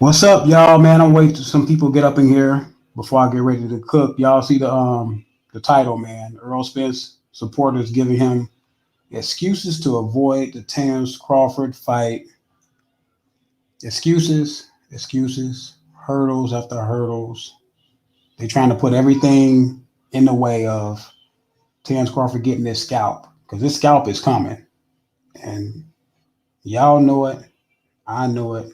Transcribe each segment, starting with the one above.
What's up, y'all? Man, I'm waiting till some people get up in here before I get ready to cook. Y'all see the title, man. Errol Spence supporters giving him excuses to avoid the Terrence Crawford fight. Excuses, hurdles after hurdles. They trying to put everything in the way of Terrence Crawford getting this scalp because this scalp is coming, and y'all know it. I know it.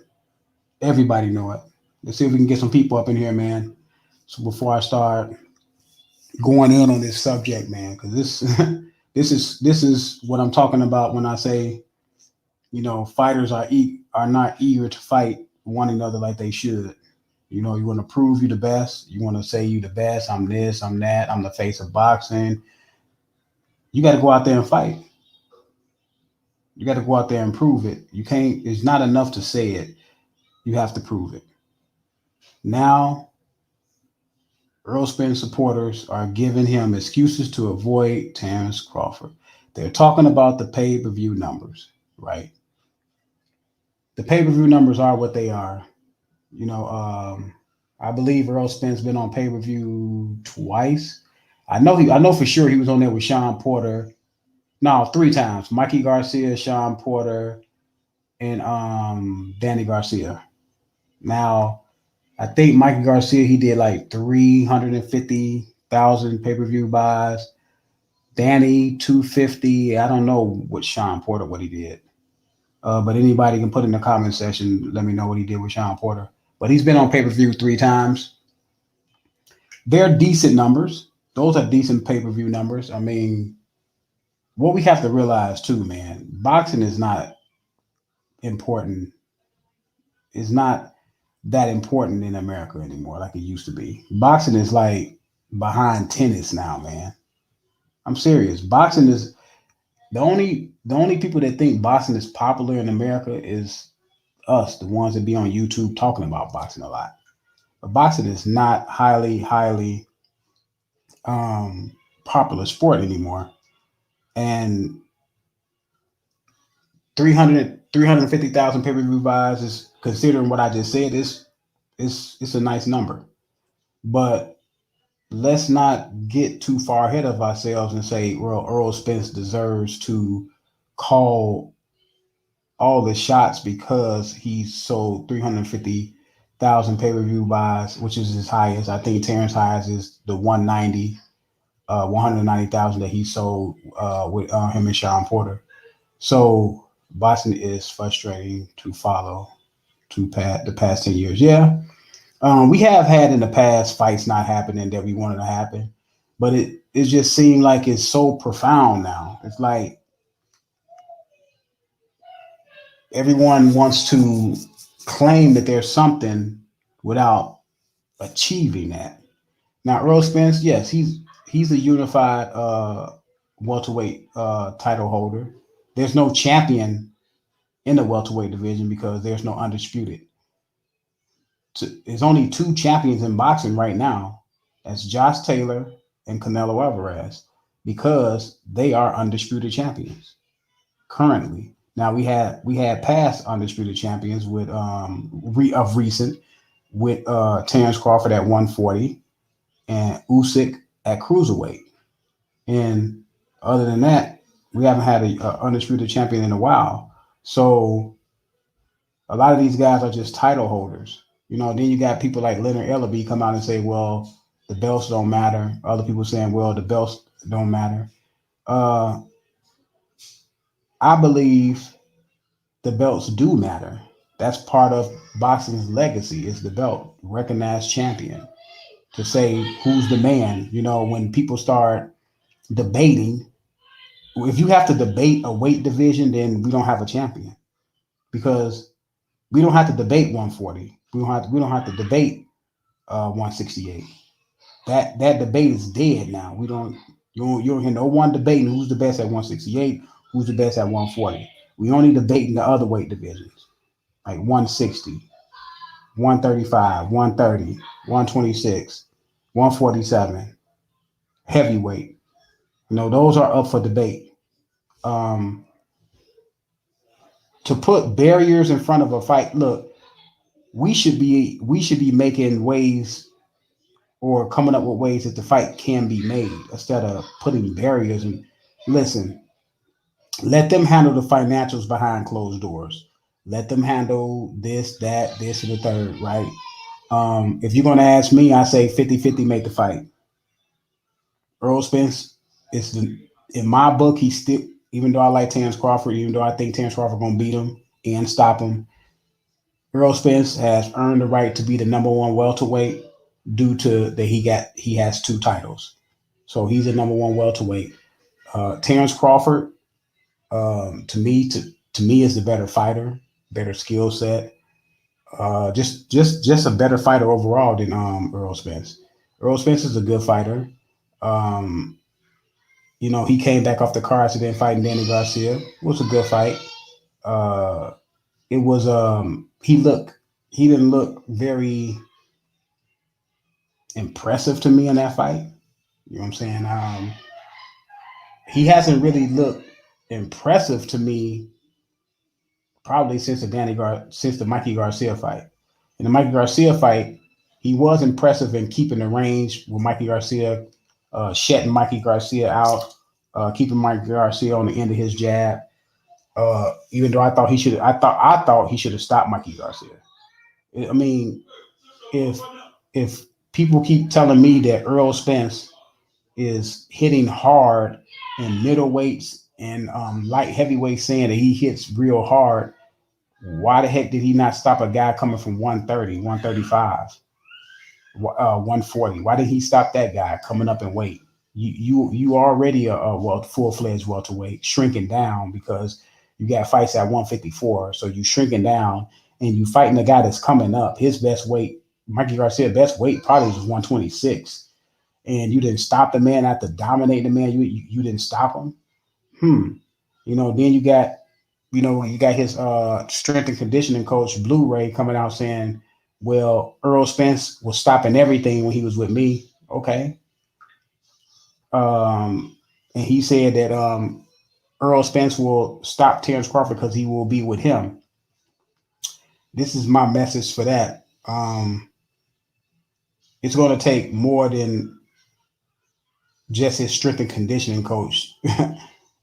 Everybody know it. Let's see if we can get some people up in here, man. So before I start going in on this subject, man, because this this is what I'm talking about when I say, fighters are not eager to fight one another like they should. You want to prove you the best. You want to say you the best. I'm this. I'm that. I'm the face of boxing. You got to go out there and fight. You got to go out there and prove it. You can't. It's not enough to say it. You have to prove it. Now, Errol Spence supporters are giving him excuses to avoid Terrence Crawford. They're talking about the pay-per-view numbers, right? The pay-per-view numbers are what they are. You know, I believe Errol Spence been on pay-per-view twice. I know for sure he was on there with Sean Porter. No, three times. Mikey Garcia, Sean Porter, and Danny Garcia. Now, I think Mikey Garcia, he did like 350,000 pay-per-view buys. Danny 250. I don't know what Sean Porter what he did. But anybody can put in the comment section, let me know what he did with Sean Porter. But he's been on pay-per-view three times. They're decent numbers. Those are decent pay-per-view numbers. I mean, what we have to realize too, man, boxing is not important. It's not that important in America anymore like it used to be. Boxing is like behind tennis now, man. I'm serious. Boxing is the only people that think boxing is popular in America is us, the ones that be on YouTube talking about boxing a lot. But boxing is not highly um, popular sport anymore. And 350,000 pay-per-view buys is considering what I just said it's a nice number. But let's not get too far ahead of ourselves and say, well, Earl Spence deserves to call all the shots because he sold 350,000 pay-per-view buys, which is his highest. I think Terrence highest is the 190,000 that he sold with him and Sean Porter. So boxing is frustrating to follow the past 10 years. Yeah, we have had in the past fights not happening that we wanted to happen, but it just seemed like it's so profound now. It's like everyone wants to claim that there's something without achieving that. Now, Errol Spence, yes, he's a unified welterweight title holder. There's no champion in the welterweight division because there's no undisputed. There's only two champions in boxing right now. That's Josh Taylor and Canelo Alvarez because they are undisputed champions currently. Now we had past undisputed champions with of recent with Terrence Crawford at 140 and Usyk at cruiserweight. And other than that, we haven't had a undisputed champion in a while. So a lot of these guys are just title holders. Then you got people like Leonard Ellaby come out and say, well, the belts don't matter. Other people saying, well, the belts don't matter. Uh, I believe the belts do matter. That's part of boxing's legacy is the belt, recognized champion to say who's the man. When people start debating, if you have to debate a weight division, then we don't have a champion because we don't have to debate 140. We don't have to debate 168. That debate is dead now. You don't hear no one debating who's the best at 168, who's the best at 140. We only debating the other weight divisions like 160, 135, 130, 126, 147, heavyweight. Those are up for debate. Um, to put barriers in front of a fight, look, we should be making ways or coming up with ways that the fight can be made instead of putting barriers. And listen, let them handle the financials behind closed doors. Let them handle this, that, this, and the third, right? If you're going to ask me, I say 50-50 make the fight. Earl Spence is in my book, he's still, even though I like Terrence Crawford, even though I think Terrence Crawford going to beat him and stop him, Errol Spence has earned the right to be the number one welterweight due to that he has two titles. So he's the number one welterweight. Terrence Crawford, to me is the better fighter, better skill set, just a better fighter overall than Errol Spence. Errol Spence is a good fighter. Um, he came back off the car accident fighting Danny Garcia. It was a good fight. Uh, it was he didn't look very impressive to me in that fight. You know what I'm saying? He hasn't really looked impressive to me probably since the Mikey Garcia fight. In the Mikey Garcia fight, he was impressive in keeping the range with Mikey Garcia, shutting Mikey Garcia out, keeping Mikey Garcia on the end of his jab. Even though I thought he should have stopped Mikey Garcia. I mean, if if people keep telling me that Earl Spence is hitting hard in middleweights and light heavyweights, saying that he hits real hard, why the heck did he not stop a guy coming from 130, 135, 140? Why did he stop that guy coming up in weight? You already a full fledged welterweight, shrinking down because you got fights at 154, so you shrinking down and you fighting the guy that's coming up. His best weight, Mikey Garcia's best weight, probably was 126, and you didn't stop the man after dominating the man. You didn't stop him. Then you got his strength and conditioning coach Blu-ray coming out saying, "Well, Earl Spence was stopping everything when he was with me." Okay, and he said that Earl Spence will stop Terrence Crawford because he will be with him. This is my message for that. It's going to take more than just his strength and conditioning coach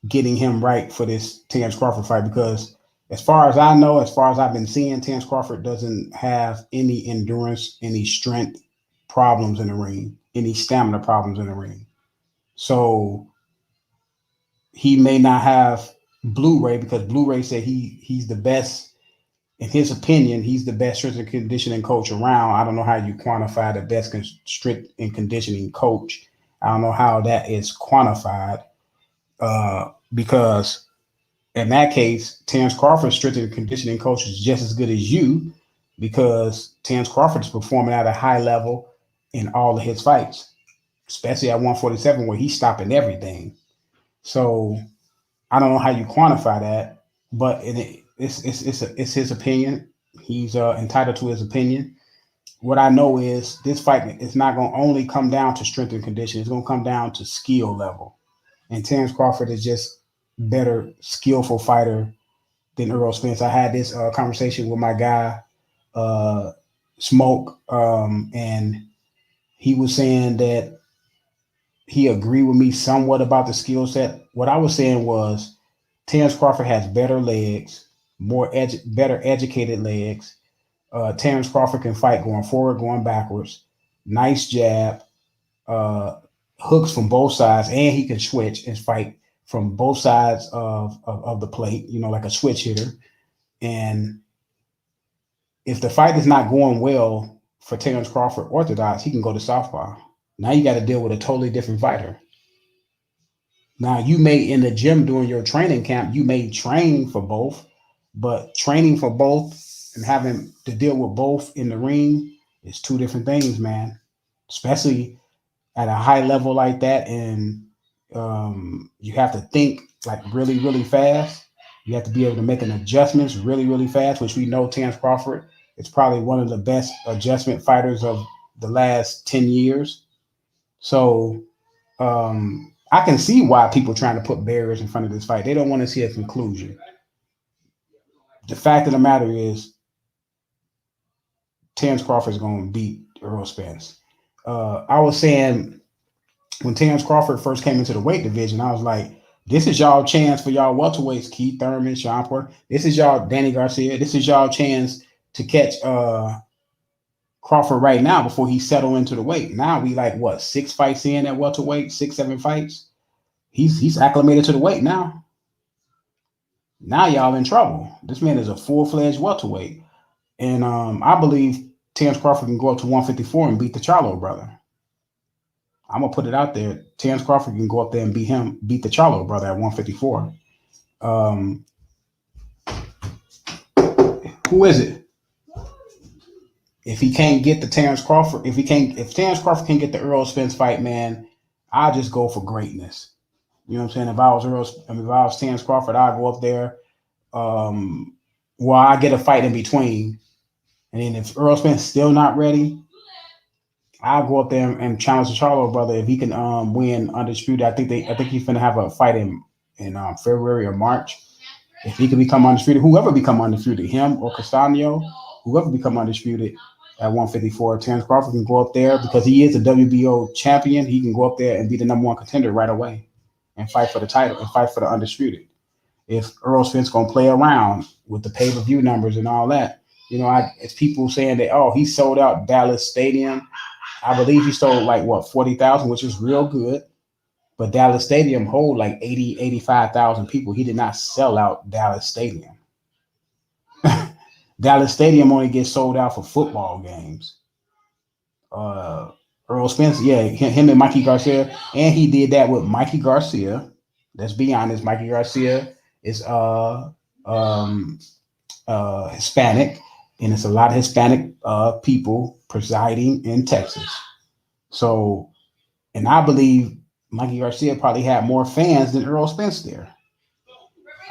getting him right for this Terrence Crawford fight, because as far as I know, as far as I've been seeing, Terrence Crawford doesn't have any endurance, any strength problems in the ring, any stamina problems in the ring. So he may not have Blu-ray, because Blu-ray said he's the best, in his opinion, he's the best strength and conditioning coach around. I don't know how you quantify the best strength and conditioning coach. I don't know how that is quantified, because in that case, Terrence Crawford's strength and conditioning coach is just as good as you, because Terrence Crawford is performing at a high level in all of his fights, especially at 147 where he's stopping everything. So I don't know how you quantify that, but it's his opinion. He's entitled to his opinion. What I know is this fight is not going to only come down to strength and condition. It's going to come down to skill level. And Terrence Crawford is just better skillful fighter than Errol Spence. I had this conversation with my guy, uh, Smoke, and he was saying that he agreed with me somewhat about the skill set. What I was saying was Terrence Crawford has better legs, better educated legs. Terrence Crawford can fight going forward, going backwards. Nice jab, uh, hooks from both sides, and he can switch and fight from both sides of the plate, like a switch hitter. And if the fight is not going well for Terrence Crawford orthodox, he can go to southpaw. Now you got to deal with a totally different fighter. Now you may, in the gym during your training camp, you may train for both, but training for both and having to deal with both in the ring is two different things, man. Especially at a high level like that, and you have to think like really, really fast. You have to be able to make an adjustments really, really fast, which we know Terrence Crawford is probably one of the best adjustment fighters of the last 10 years. So I can see why people are trying to put barriers in front of this fight. They don't want to see a conclusion. The fact of the matter is, Terrence Crawford is going to beat Errol Spence. I was saying when Terrence Crawford first came into the weight division, I was like, this is y'all chance for y'all welterweights, Keith Thurman, Sean Porter. This is y'all Danny Garcia. This is y'all chance to catch Crawford right now before he settle into the weight. Now we like what 6 fights in at welterweight, 6, 7 fights. He's acclimated to the weight now. Now y'all in trouble. This man is a full-fledged welterweight. And I believe Terrence Crawford can go up to 154 and beat the Charlo brother. I'm gonna put it out there. Terrence Crawford can go up there and beat the Charlo brother at 154. Who is it? If he can't get the Terrence Crawford, if Terrence Crawford can't get the Errol Spence fight, man, I'll just go for greatness. You know what I'm saying? If I was Terrence Crawford, I'd go up there. Well, I get a fight in between, and then if Errol Spence still not ready, I'll go up there and challenge the Charlo brother if he can win undisputed. I think he's gonna have a fight in February or March. If he can become undisputed, whoever become undisputed, him or Castano, whoever become undisputed at 154, Terrence Crawford can go up there because he is a WBO champion. He can go up there and be the number 1 contender right away and fight for the title and fight for the undisputed. If Errol Spence gonna play around with the pay-per-view numbers and all that, it's people saying that, oh, he sold out Dallas Stadium. I believe he sold like 40,000, which is real good. But Dallas Stadium hold like 85,000 people. He did not sell out Dallas Stadium. Dallas Stadium only gets sold out for football games. Errol Spence, yeah, him and Mikey Garcia, and he did that with Mikey Garcia. Let's be honest, Mikey Garcia is Hispanic, and it's a lot of Hispanic people presiding in Texas. So, and I believe Mikey Garcia probably had more fans than Errol Spence there.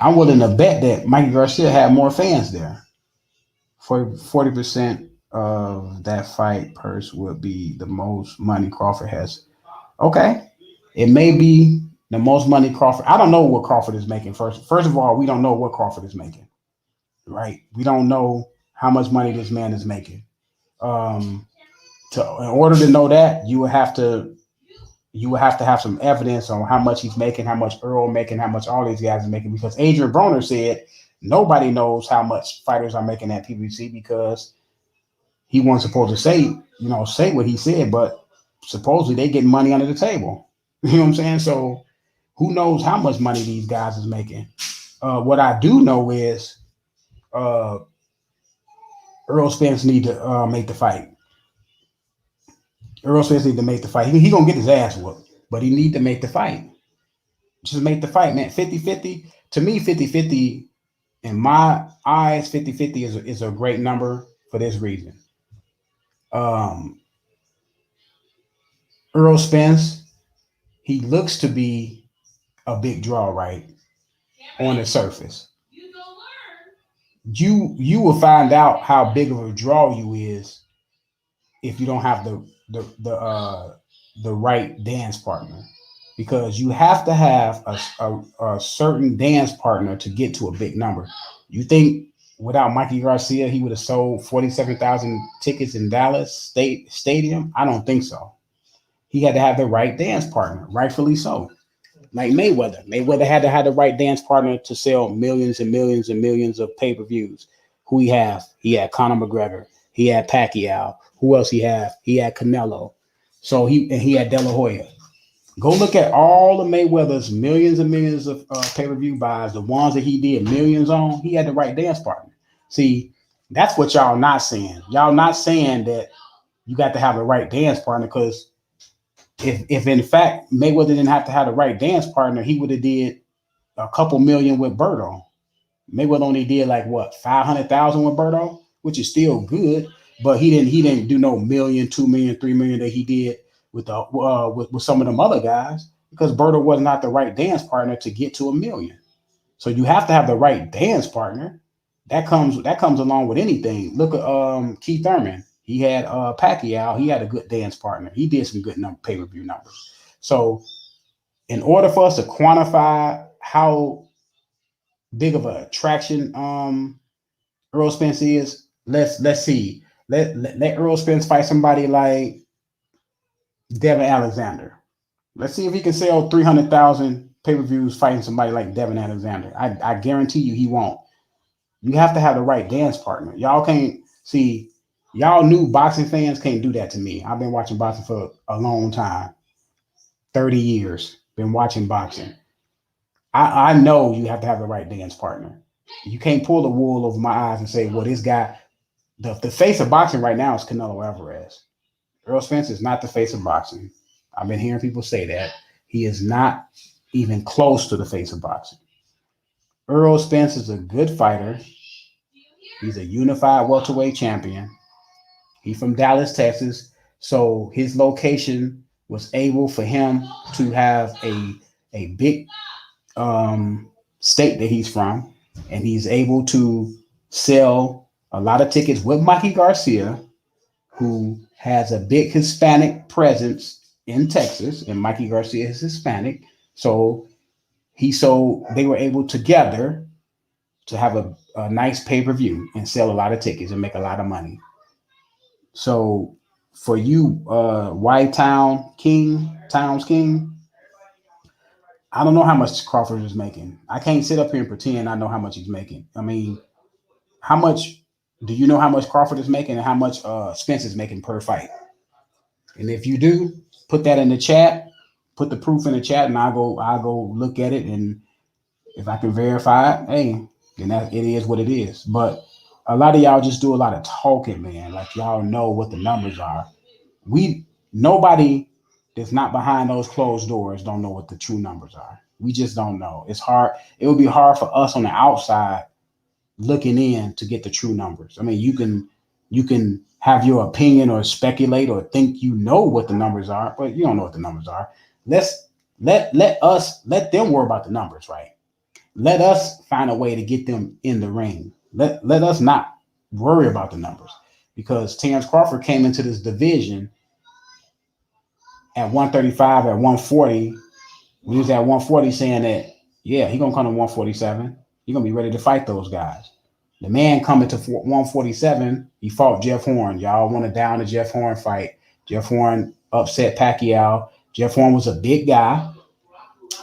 I'm willing to bet that Mikey Garcia had more fans there. For 40% of that fight purse would be the most money Crawford has. Okay, it may be the most money Crawford. I don't know what Crawford is making. First of all, we don't know what Crawford is making. Right? We don't know how much money this man is making. In order to know that, you would have to have some evidence on how much he's making, how much Earl making, how much all these guys are making. Because Adrian Broner said nobody knows how much fighters are making at PBC because he wasn't supposed to say what he said, but supposedly they get money under the table. You know what I'm saying? So who knows how much money these guys is making? What I do know is Errol Spence need to make the fight. Errol Spence need to make the fight. He gonna get his ass whooped, but he need to make the fight. Just make the fight, man. 50-50. To me, 50-50, in my eyes, 50-50 is a great number for this reason. Errol Spence, he looks to be a big draw, right? On the surface. You will find out how big of a draw you is if you don't have the right dance partner, because you have to have a certain dance partner to get to a big number. You think without Mikey Garcia he would have sold 47,000 tickets in Dallas Stadium? I don't think so. He had to have the right dance partner, rightfully so. Like Mayweather. Mayweather had to have the right dance partner to sell millions and millions and millions of pay-per-views. Who he have? He had Conor McGregor. He had Pacquiao. Who else he have? He had Canelo. So he had De La Hoya. Go look at all of Mayweather's millions and millions of pay-per-view buys, the ones that he did millions on. He had the right dance partner. See, that's what y'all not saying. Y'all not saying that you got to have the right dance partner, because if in fact Mayweather didn't have to have the right dance partner, he would have did a couple million with Berto. Mayweather only did like 500,000 with Berto, which is still good, but he didn't do no million, 2 million, 3 million that he did with some of them other guys, because Berto was not the right dance partner to get to a million. So you have to have the right dance partner. That comes along with anything. Look at Keith Thurman. He had Pacquiao. He had a good dance partner. He did some good pay-per-view numbers. So in order for us to quantify how big of an attraction Errol Spence is, let's see. Let Errol Spence fight somebody like Devin Alexander. Let's see if he can sell 300,000 pay-per-views fighting somebody like Devin Alexander. I guarantee you he won't. You have to have the right dance partner. Y'all can't see. Y'all new boxing fans can't do that to me. I've been watching boxing for a long time, 30 years. Been watching boxing. I know you have to have the right dance partner. You can't pull the wool over my eyes and say, well, this guy, the face of boxing right now is Canelo Alvarez. Errol Spence is not the face of boxing. I've been hearing people say that. He is not even close to the face of boxing. Errol Spence is a good fighter. He's a unified welterweight champion. He's from Dallas, Texas. So his location was able for him to have a big state that he's from, and he's able to sell a lot of tickets with Mikey Garcia, who has a big Hispanic presence in Texas, and Mikey Garcia is Hispanic. So they were able together to have a nice pay-per-view and sell a lot of tickets and make a lot of money. So for you, White Towns King, I don't know how much Crawford is making. I can't sit up here and pretend I know how much he's making. I mean, how much do you know how much Crawford is making and how much Spence is making per fight? And if you do, put that in the chat. Put the proof in the chat, and I'll go look at it. And if I can verify it, hey, then that it is what it is. But a lot of y'all just do a lot of talking, man. Like y'all know what the numbers are. Nobody that's not behind those closed doors don't know what the true numbers are. We just don't know. It's hard. It would be hard for us on the outside looking in to get the true numbers. I mean, you can have your opinion or speculate or think you know what the numbers are, but you don't know what the numbers are. Let's let them worry about the numbers, right? Let us find a way to get them in the ring. Let us not worry about the numbers, because Terrence Crawford came into this division at 135, at 140. When he was at 140, saying that, yeah, he gonna come to 147. He gonna be ready to fight those guys. The man coming to 147, he fought Jeff Horn. Y'all want to down the Jeff Horn fight. Jeff Horn upset Pacquiao. Jeff Horn was a big guy.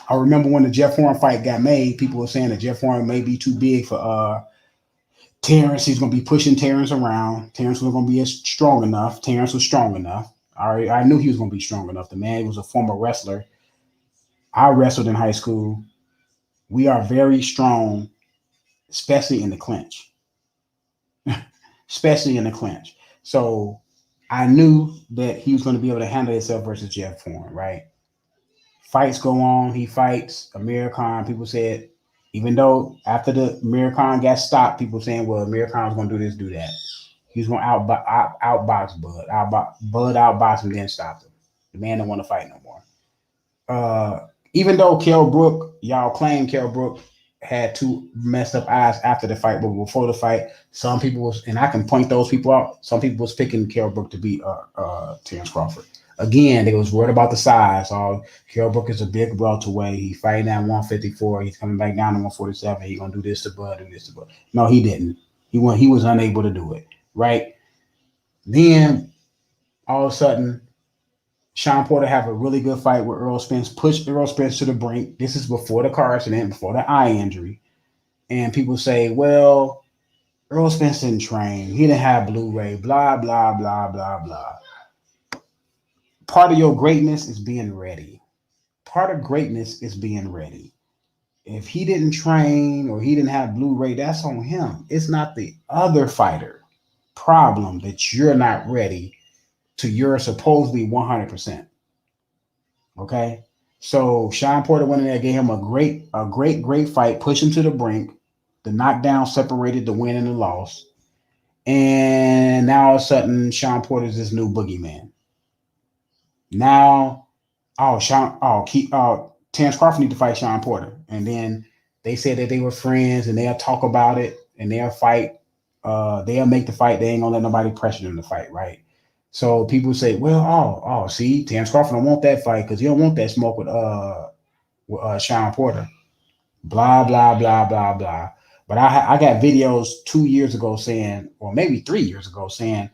I remember when the Jeff Horn fight got made, people were saying that Jeff Horn may be too big for Terrence. He's going to be pushing Terrence around. Terrence was going to be strong enough. Terrence was strong enough. I knew he was going to be strong enough. The man was a former wrestler. I wrestled in high school. We are very strong, especially in the clinch. Especially in the clinch. So I knew that he was going to be able to handle himself versus Jeff Horn, right? Fights go on. He fights Amir Khan. People said, even though after the Amir Khan got stopped, people saying, well, Amir Khan was going to do this, do that. He was going to outbox Bud. Bud outboxed him, then stopped him. The man didn't want to fight no more. Even though Kell Brook, y'all claim Kell Brook had two messed up eyes after the fight, but before the fight, some people was, and I can point those people out, some people was picking Kell Brook to beat Terrence Crawford. Again, they was worried about the size. Kell Brook is a big welterweight. He fighting at 154. He's coming back down to 147. He gonna do this to Bud, do this to Bud. No, he didn't. He was unable to do it. Right. Then all of a sudden, Sean Porter have a really good fight with Errol Spence, pushed Errol Spence to the brink. This is before the car accident, before the eye injury. And people say, well, Errol Spence didn't train. He didn't have Blu-ray, blah, blah, blah, blah, blah. Part of your greatness is being ready. Part of greatness is being ready. If he didn't train or he didn't have Blu-ray, that's on him. It's not the other fighter problem that you're not ready to your supposedly 100%. Okay? So Sean Porter went in there, gave him a great fight, pushed him to the brink. The knockdown separated the win and the loss. And now all of a sudden, Sean Porter's this new boogeyman. Now, Terrence Crawford need to fight Sean Porter. And then they said that they were friends and they'll talk about it and they'll fight. They'll make the fight. They ain't gonna let nobody pressure them to fight, right? So people say, well, see, Terrence Crawford don't want that fight because he don't want that smoke with Sean Porter. Blah, blah, blah, blah, blah. But I got videos 2 years ago saying, or maybe 3 years ago saying,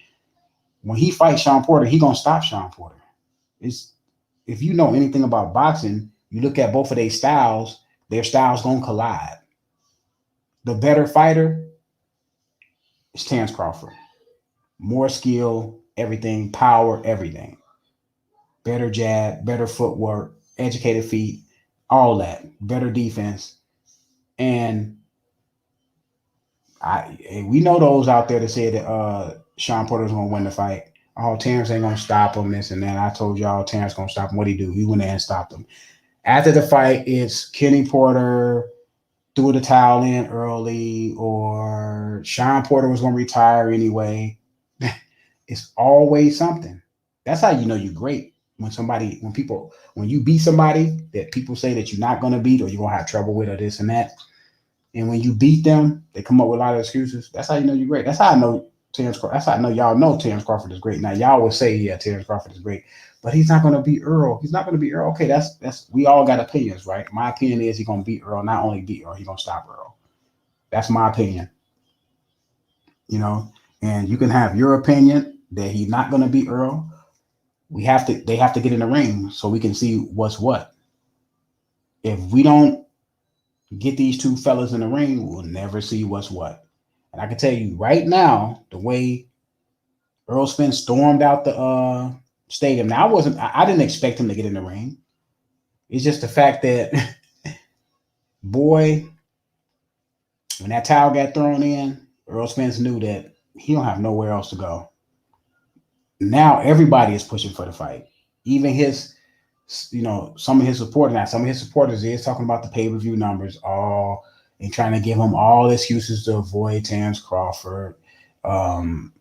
When he fights Sean Porter, he gonna stop Sean Porter. It's if you know anything about boxing, you look at both of their styles gonna collide. The better fighter is Terrence Crawford. More skill, everything, power, everything. Better jab, better footwork, educated feet, all that. Better defense. And we know those out there that say that Sean Porter's gonna win the fight. Oh, Terrence ain't gonna stop him, this and that. I told y'all Terrence gonna stop him. What'd he do? He went there and stopped him. After the fight, it's Kenny Porter threw the towel in early, or Sean Porter was gonna retire anyway. It's always something. That's how you know you're great. When you beat somebody that people say that you're not gonna beat or you're gonna have trouble with or this and that, and when you beat them, they come up with a lot of excuses. That's how you know you're great. That's how I know Terrence Crawford. That's how I know y'all know Terrence Crawford is great. Now y'all will say, yeah, Terrence Crawford is great, but he's not gonna beat Earl. He's not gonna beat Earl. Okay, that's we all got opinions, right? My opinion is he's gonna beat Earl, not only beat Earl, he's gonna stop Earl. That's my opinion. You know, and you can have your opinion that he's not gonna beat Earl. They have to get in the ring so we can see what's what. If we don't get these two fellas in the ring, we'll never see what's what. And I can tell you right now, the way Errol Spence stormed out the stadium. Now I didn't expect him to get in the ring. It's just the fact that, boy, when that towel got thrown in, Errol Spence knew that he don't have nowhere else to go. Now everybody is pushing for the fight. Even some of his supporters. Now some of his supporters is talking about the pay-per-view numbers, all and trying to give him all excuses to avoid Terrence Crawford. Terrence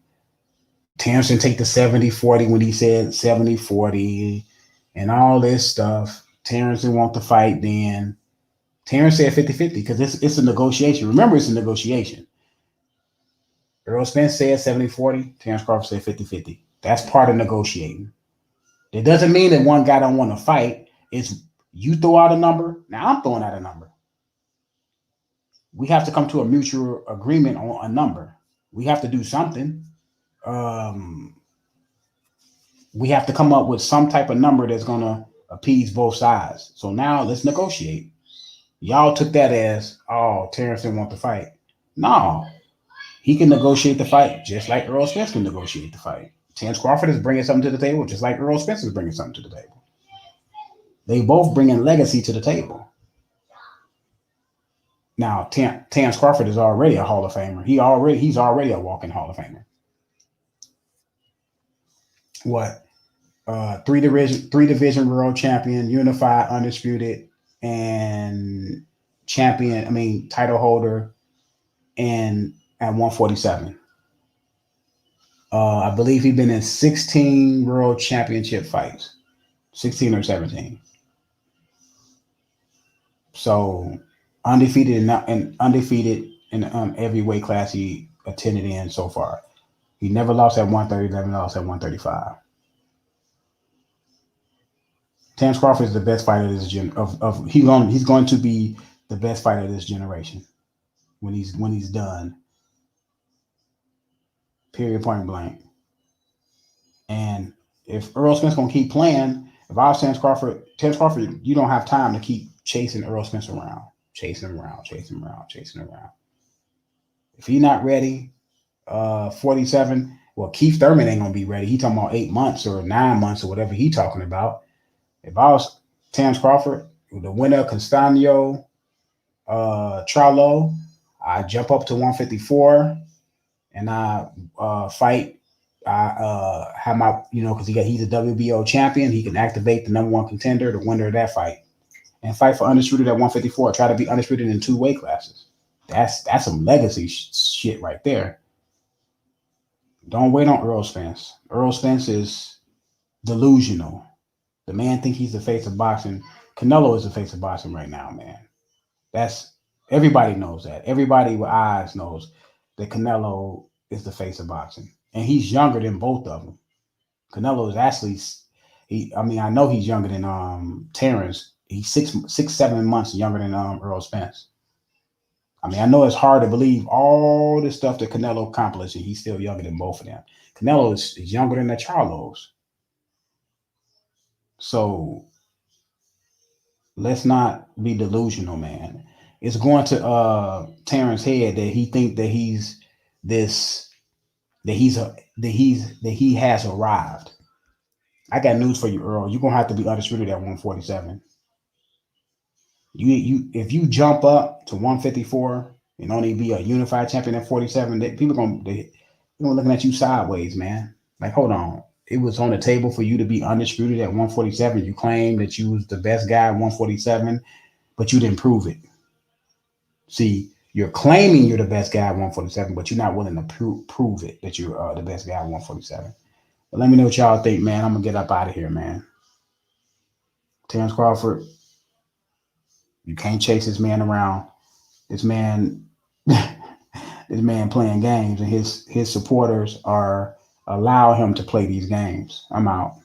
didn't take the 70-40 when he said 70-40 and all this stuff. Terrence didn't want the fight then. Terrence said 50-50 because it's a negotiation. Remember, it's a negotiation. Errol Spence said 70-40. Terrence Crawford said 50-50. That's part of negotiating. It doesn't mean that one guy don't want to fight. It's you throw out a number. Now I'm throwing out a number. We have to come to a mutual agreement on a number. We have to do something. We have to come up with some type of number that's going to appease both sides. So now let's negotiate. Y'all took that as, oh, Terrence didn't want to fight. No, he can negotiate the fight just like Errol Spence can negotiate the fight. Terrence Crawford is bringing something to the table just like Errol Spence is bringing something to the table. They both bringing legacy to the table. Now, Terrence Crawford is already a Hall of Famer. He's already a walking Hall of Famer. What? Three division world champion, unified, undisputed, and title holder, and at 147. I believe he's been in 16 world championship fights, 16 or 17. So undefeated in every weight class he attended in so far. He never lost at 130, never lost at 135. Terrence Crawford is the best fighter of this he's going to be the best fighter of this generation when he's done. Period, point blank. And if Errol Spence gonna keep playing, if I was Terrence Crawford, you don't have time to keep chasing Errol Spence around, chasing him around. If he's not ready, 47. Well, Keith Thurman ain't gonna be ready. He talking about 8 months or 9 months or whatever he talking about. If I was Terrence Crawford, the winner Constanio Trallo, I jump up to 154 and I fight. I have my, because he's a WBO champion. He can activate the number one contender, the winner of that fight, and fight for undisputed at 154. Try to be undisputed in 2 weight classes. That's some legacy shit right there. Don't wait on Errol Spence. Errol Spence is delusional. The man think he's the face of boxing. Canelo is the face of boxing right now, man. Everybody knows that. Everybody with eyes knows that Canelo is the face of boxing. And he's younger than both of them. Canelo is actually, I know he's younger than Terrence. He's 7 months younger than Errol Spence. I know it's hard to believe all the stuff that Canelo accomplished, and he's still younger than both of them. Canelo is younger than the Charlos. So let's not be delusional, man. It's going to Terrence head that he think that he's this that he has arrived. I got news for you, Earl. You're gonna have to be undisputed at 147. You if you jump up to 154 and only be a unified champion at 47, people gonna looking at you sideways, man. Like, hold on. It was on the table for you to be undisputed at 147. You claimed that you was the best guy at 147, but you didn't prove it. See, you're claiming you're the best guy at 147, but you're not willing to prove it that you're the best guy at 147. But let me know what y'all think, man. I'm gonna get up out of here, man. Terrence Crawford, you can't chase this man around. This man, this man playing games, and his supporters are allow him to play these games. I'm out.